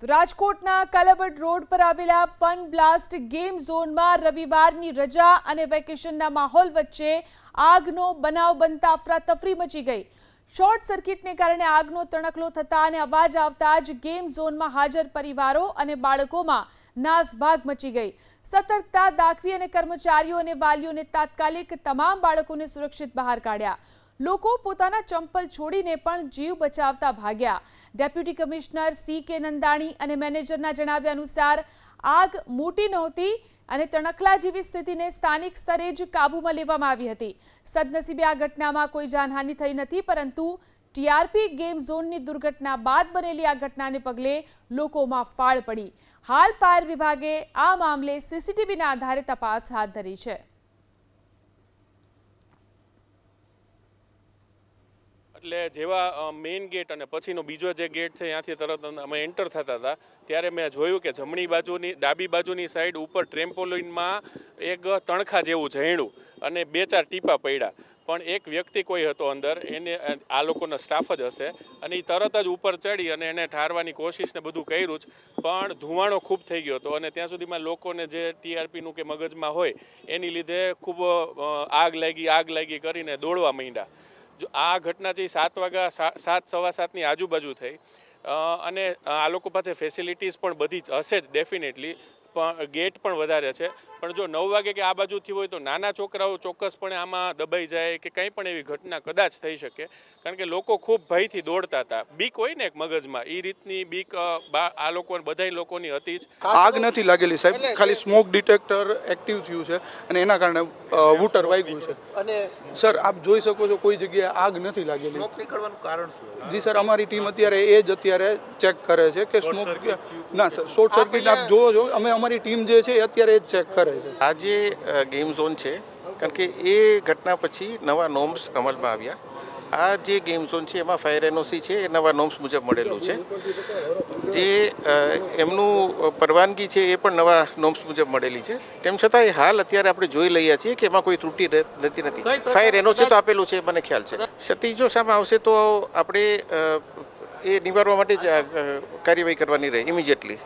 રાજકોટના કલબટ રોડ પર આવેલા ફન બ્લાસ્ટ ગેમ ઝોનમાં રવિવારની રજા અને વેકેશનના માહોલ વચ્ચે આગનો બનાવ બનતા અફરાતફરી મચી ગઈ। શોર્ટ સર્કિટને કારણે આગનો તણખલો થતા અને અવાજ આવતા જ ગેમ ઝોનમાં હાજર પરિવારો અને બાળકોમાં નાસભાગ મચી ગઈ। સતર્કતા દાખવી અને કર્મચારીઓ અને વાલીઓને તાત્કાલિક તમામ બાળકોને સુરક્ષિત બહાર કાઢ્યા। લોકો પોતાના ચંપલ છોડીને પણ જીવ બચાવતા ભાગ્યા। ડેપ્યુટી કમિશનર CK નંદાણી અને મેનેજરના જણાવ્યા અનુસાર આગ મોટી નહોતી અને તણખલા જેવી સ્થિતિને સ્થાનિક સ્તરે જ કાબૂમાં લેવામાં આવી હતી। સદનસીબે આ ઘટનામાં કોઈ જાનહાનિ થઈ નથી, પરંતુ TRP ગેમ ઝોનની દુર્ઘટના બાદ બનેલી આ ઘટનાને પગલે લોકોમાં ફાળ પડી। હાલ ફાયર વિભાગે આ મામલે CCTVના આધારે તપાસ હાથ ધરી છે। એટલે જેવા મેઇન ગેટ અને પછીનો બીજો જે ગેટ છે ત્યાંથી તરત અમે એન્ટર થતા હતા ત્યારે મેં જોયું કે જમણી બાજુની ડાબી બાજુની સાઈડ ઉપર ટ્રેમ્પોલિનમાં એક તણખા જેવું ઝાડ્યું અને 2-4 ટીપા પડ્યા, પણ એક વ્યક્તિ કોઈ હતો અંદર, એને આ લોકોનો સ્ટાફ જ હશે, અને એ તરત જ ઉપર ચડી અને એને ઠારવાની કોશિશ ને બધું કર્યું જ, પણ ધુમાડો ખૂબ થઈ ગયો હતો અને ત્યાં સુધીમાં લોકોને જે TRPનું કે મગજમાં હોય એની લીધે ખૂબ આગ લાગી કરીને દોડવા માંડ્યા। જો આ ઘટના છે 7 વાગ્યા 7:15ની આજુબાજુ થઈ અને આ લોકો પાસે ફેસિલિટીઝ પણ બધી જ હશે જ ડેફિનેટલી, પણ ગેટ પણ વધારે છે, પણ જો 9 વાગે કે આ બાજુથી હોય તો નાના છોકરાઓ ચોક્કસપણે આમાં દબાઈ જાય કે કંઈ પણ એવી ઘટના કદાચ થઈ શકે, કારણ કે લોકો ખૂબ ભયથી દોડતા હતા। બીક હોય ને એક મગજમાં, એ રીતની બીક આ લોકો બધાય લોકોની હતી જ। આગ નથી લાગેલી સાહેબ, ખાલી સ્મોક ડિટેક્ટર એક્ટિવ થયું છે અને એના કારણે વૂટર વાગ્યું છે। અને સર આપ જોઈ શકો છો કોઈ જગ્યાએ આગ નથી લાગેલી। સ્મોક નીકળવાનું કારણ શું? જી સર, અમારી ટીમ અત્યારે ચેક કરે છે કે સ્મોક ના સર, શોર્ટ સર્કિટ આપ જોવો છો, અમારી ટીમ જે છે અત્યારે એ ચેક કરે છે। આ જે ગેમ ઝોન છે, કારણ કે એ ઘટના પછી નવા નોર્મ્સ અમલમાં આવ્યા। આ જે ગેમ ઝોન છે એમાં ફાયર NOC છે એ નવા નોર્મ્સ મુજબ મળેલું છે, જે એમનું પરવાનગી છે એ પણ નવા નોર્મ્સ મુજબ મળેલી છે। તેમ છતાં હાલ અત્યારે આપણે જોઈ લઈએ છીએ કે એમાં કોઈ ત્રુટિ રહેતી નથી। ફાયર NOC તો આપેલું છે, મને ખ્યાલ છે। સતીજો સામે આવશે તો આપણે એ નિવારવા માટે જ કાર્યવાહી કરવાની રહે ઇમિડિયેટલી।